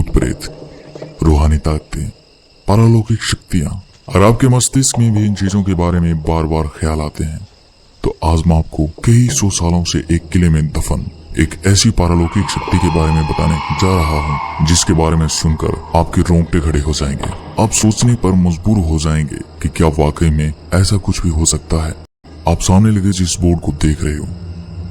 भूत प्रेत, रूहानी ताकतें, पारलौकिक शक्तियां। अगर आपके मस्तिष्क में भी इन चीजों के बारे में बार बार ख्याल आते हैं तो आज मैं आपको कई सौ सालों से एक किले में दफन एक ऐसी पारलौकिक शक्ति के बारे में बताने जा रहा हूँ जिसके बारे में सुनकर आपके रोंगटे खड़े हो जाएंगे। आप सोचने पर मजबूर हो जाएंगे कि क्या वाकई में ऐसा कुछ भी हो सकता है। आप सामने लगे जिस बोर्ड को देख रहे हो,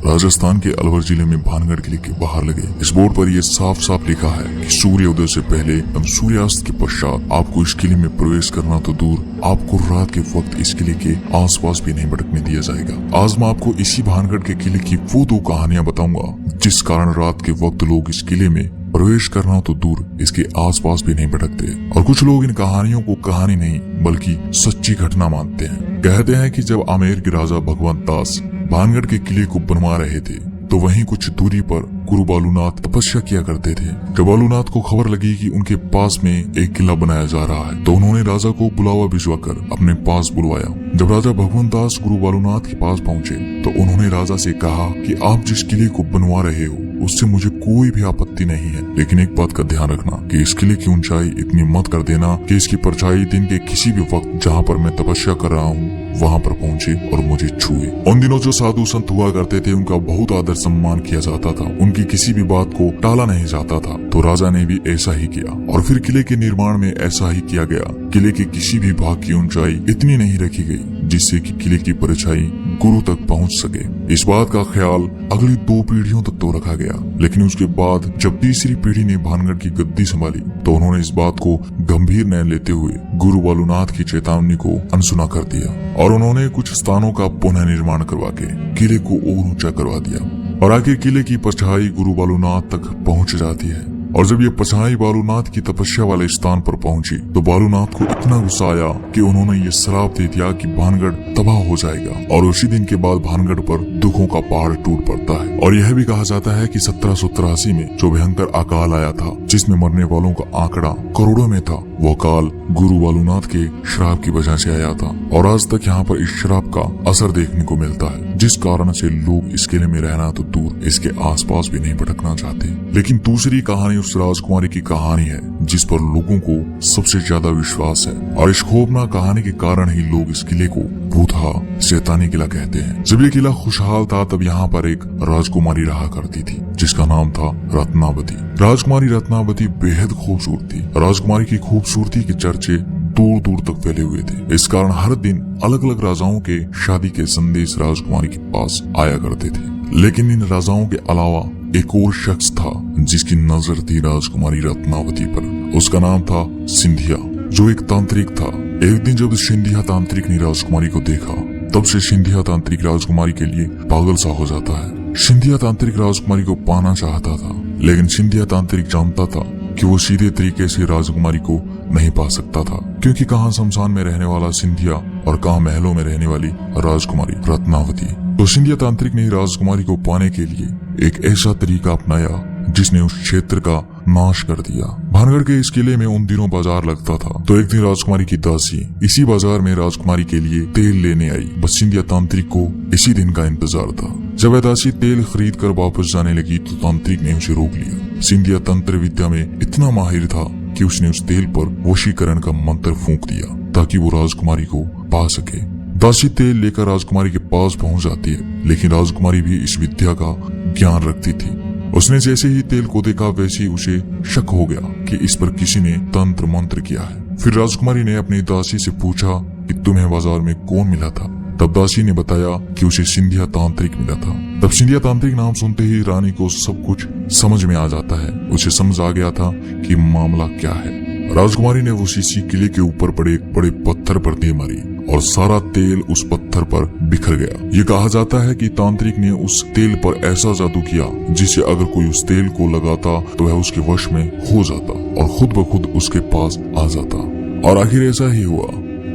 राजस्थान के अलवर जिले में भानगढ़ किले के बाहर लगे इस बोर्ड पर यह साफ साफ लिखा है कि सूर्योदय से पहले एवं सूर्यास्त के पश्चात आपको इस किले में प्रवेश करना तो दूर, आपको रात के वक्त इस किले के आसपास भी नहीं भटकने दिया जाएगा। आज मैं आपको इसी भानगढ़ के किले की वो दो कहानियां बताऊंगा जिस कारण रात के वक्त लोग इस किले में प्रवेश करना तो दूर, इसके आसपास भी नहीं भटकते। और कुछ लोग इन कहानियों को कहानी नहीं बल्कि सच्ची घटना मानते हैं। कहते हैं कि जब आमेर के राजा भगवंत दास भानगढ़ के किले को बनवा रहे थे तो वहीं कुछ दूरी पर गुरु बालूनाथ तपस्या किया करते थे। जब बालूनाथ को खबर लगी कि उनके पास में एक किला बनाया जा रहा है तो उन्होंने राजा को बुलावा भिजवाकर अपने पास बुलवाया। जब राजा भगवंत दास गुरु बालूनाथ के पास पहुंचे तो उन्होंने राजा से कहा कि आप जिस किले को बनवा रहे हो उससे मुझे कोई भी आपत्ति नहीं है, लेकिन एक बात का ध्यान रखना कि इस किले की ऊंचाई इतनी मत कर देना कि इसकी परछाई दिन के किसी भी वक्त जहाँ पर मैं तपस्या कर रहा हूँ वहाँ पर पहुँचे और मुझे छुए। उन दिनों जो साधु संत हुआ करते थे उनका बहुत आदर सम्मान किया जाता था, उनकी किसी भी बात को टाला नहीं जाता था। तो राजा ने भी ऐसा ही किया और फिर किले के निर्माण में ऐसा ही किया गया। किले के किसी भी भाग की ऊंचाई इतनी नहीं रखी गई जिससे कि किले की परछाई गुरु तक पहुंच सके। इस बात का ख्याल अगली 2 पीढ़ियों तक तो रखा गया, लेकिन उसके बाद जब तीसरी पीढ़ी ने भानगढ़ की गद्दी संभाली तो उन्होंने इस बात को गंभीर न लेते हुए गुरु बालूनाथ की चेतावनी को अनसुना कर दिया और उन्होंने कुछ स्थानों का पुनः निर्माण करवा के किले को और ऊंचा करवा दिया और आखिर किले की परछाई गुरु बालूनाथ तक पहुंच जाती है। और जब ये परछाई बालूनाथ की तपस्या वाले स्थान पर पहुंची तो बालूनाथ को इतना गुस्सा आया कि उन्होंने ये श्राप दे दिया कि भानगढ़ तबाह हो जाएगा। और उसी दिन के बाद भानगढ़ पर दुखों का पहाड़ टूट पड़ता है। और यह भी कहा जाता है कि 1783 में जो भयंकर अकाल आया था जिसमें मरने वालों का आंकड़ा करोड़ों में था, वो अकाल गुरु बालूनाथ के श्राप की वजह से आया था। और आज तक यहाँ पर इस श्राप का असर देखने को मिलता है, जिस कारण से लोग इस किले में रहना तो दूर, इसके आसपास भी नहीं भटकना चाहते। लेकिन दूसरी कहानी उस राजकुमारी की कहानी है जिस पर लोगों को सबसे ज्यादा विश्वास है। और इस खौफनाक कहानी के कारण ही लोग इस किले को भूतहा शैतानी किला कहते हैं। जब ये किला खुशहाल था तब यहाँ पर एक राजकुमारी रहा करती थी जिसका नाम था रत्नावती। राजकुमारी रत्नावती बेहद खूबसूरत थी। राजकुमारी की खूबसूरती के चर्चे दूर दूर तक फैले हुए थे। इस कारण हर दिन अलग अलग राजाओं के शादी के संदेश राजकुमारी के पास आया करते थे। लेकिन इन राजाओं के अलावा एक और शख्स था जिसकी नजर थी राजकुमारी रत्नावती पर। उसका नाम था सिंधिया, जो एक तांत्रिक था। एक दिन जब सिंधिया तांत्रिक ने राजकुमारी को देखा तब से सिंधिया तांत्रिक राजकुमारी के लिए पागल सा हो जाता है। सिंधिया तांत्रिक राजकुमारी को पाना चाहता था, लेकिन सिंधिया तांत्रिक जानता था कि वो सीधे तरीके से राजकुमारी को नहीं पा सकता था, क्योंकि कहाँ शमशान में रहने वाला सिंधिया और कहाँ महलों में रहने वाली राजकुमारी रत्नावती। तो सिंधिया तांत्रिक ने राजकुमारी को पाने के लिए एक ऐसा तरीका अपनाया जिसने उस क्षेत्र का नाश कर दिया। भानगढ़ के इस किले में उन दिनों बाजार लगता था, तो एक दिन राजकुमारी की दासी इसी बाजार में राजकुमारी के लिए तेल लेने आई। बस सिंधिया तांत्रिक को इसी दिन का इंतजार था। जब वह दासी तेल खरीद कर वापस जाने लगी तो तांत्रिक ने उसे रोक लिया। सिंधिया तंत्र विद्या में इतना माहिर था कि उसने उस तेल पर वशीकरण का मंत्र फूंक दिया ताकि वो राजकुमारी को पा सके। दासी तेल लेकर राजकुमारी के पास पहुंच जाती है, लेकिन राजकुमारी भी इस विद्या का ज्ञान रखती थी। उसने जैसे ही तेल को देखा वैसे ही उसे शक हो गया कि इस पर किसी ने तंत्र मंत्र किया है। फिर राजकुमारी ने अपनी दासी से पूछा कि तुम्हें बाजार में कौन मिला था। तब दासी ने बताया कि उसे सिंधिया तांत्रिक मिला था। तब सिंधिया तांत्रिक नाम सुनते ही रानी को सब कुछ समझ में आ जाता है। उसे समझ आ गया था कि मामला क्या है। राजकुमारी ने उस इसी किले के ऊपर बड़े बड़े पत्थर पर दे मारी और सारा तेल उस पत्थर पर बिखर गया। ये कहा जाता है कि तांत्रिक ने उस तेल पर ऐसा जादू किया जिससे अगर कोई उस तेल को लगाता तो वह उसके वश में हो जाता और खुद ब खुद उसके पास आ जाता। और आखिर ऐसा ही हुआ।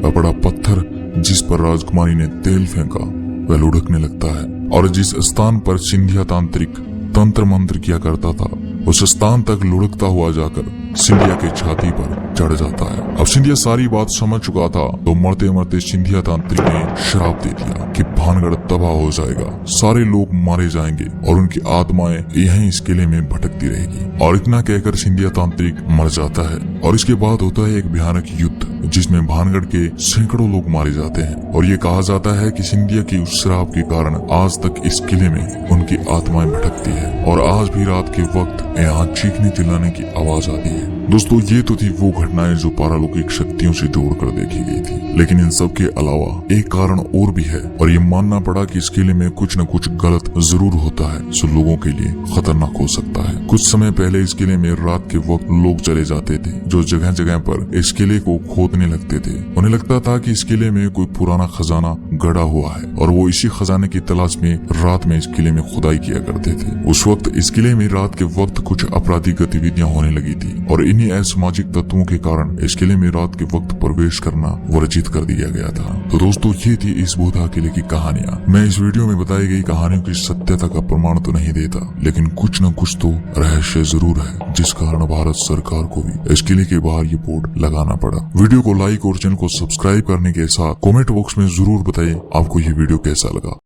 वह बड़ा पत्थर जिस पर राजकुमारी ने तेल फेंका वह लुढ़कने लगता है और जिस स्थान पर सिंधिया तांत्रिक तंत्र मंत्र किया करता था उस स्थान तक लुढ़कता हुआ जाकर सिंधिया के छाती पर चढ़ जाता है। अब सिंधिया सारी बात समझ चुका था, तो मरते मरते सिंधिया तांत्रिक ने श्राप दे दिया कि भानगढ़ तबाह हो जाएगा, सारे लोग मारे जाएंगे और उनकी आत्माएं यहीं इस किले में भटकती रहेगी। और इतना कहकर सिंधिया तांत्रिक मर जाता है। और इसके बाद होता है एक भयानक युद्ध, जिसमें भानगढ़ के सैकड़ों लोग मारे जाते हैं। और ये कहा जाता है कि सिंधिया की उस श्राप के कारण आज तक इस किले में उनकी आत्माएं भटकती है और आज भी रात के वक्त यहाँ चीखने चिल्लाने की आवाज आती है। दोस्तों, ये तो थी वो घटनाएं जो पारालौकिक शक्तियों से जोड़कर देखी गई थी, लेकिन इन सब के अलावा एक कारण और भी है और ये मानना पड़ा कि इस किले में कुछ न कुछ गलत जरूर होता है जो लोगों के लिए खतरनाक हो सकता है। कुछ समय पहले इस किले में रात के वक्त लोग चले जाते थे जो जगह जगह पर इस किले को खोदने लगते थे। उन्हें लगता था कि इस किले में कोई पुराना खजाना गड़ा हुआ है और वो इसी खजाने की तलाश में रात में इस किले में खुदाई किया करते थे। उस वक्त इस किले में रात के वक्त कुछ आपराधिक गतिविधियां होने लगी थी और इन्हीं असामाजिक तत्वों के कारण इस किले में रात के वक्त प्रवेश करना वर्जित कर दिया गया था। तो दोस्तों, ये थी इस बोधा किले की कहानियां। मैं इस वीडियो में बताई गई कहानियों की सत्यता का प्रमाण तो नहीं देता, लेकिन कुछ न कुछ तो रहस्य जरूर है, जिस कारण भारत सरकार को भी इस किले के बाहर ये बोर्ड लगाना पड़ा। वीडियो को लाइक और चैनल को सब्सक्राइब करने के साथ कमेंट बॉक्स में जरूर बताइए आपको ये वीडियो कैसा लगा।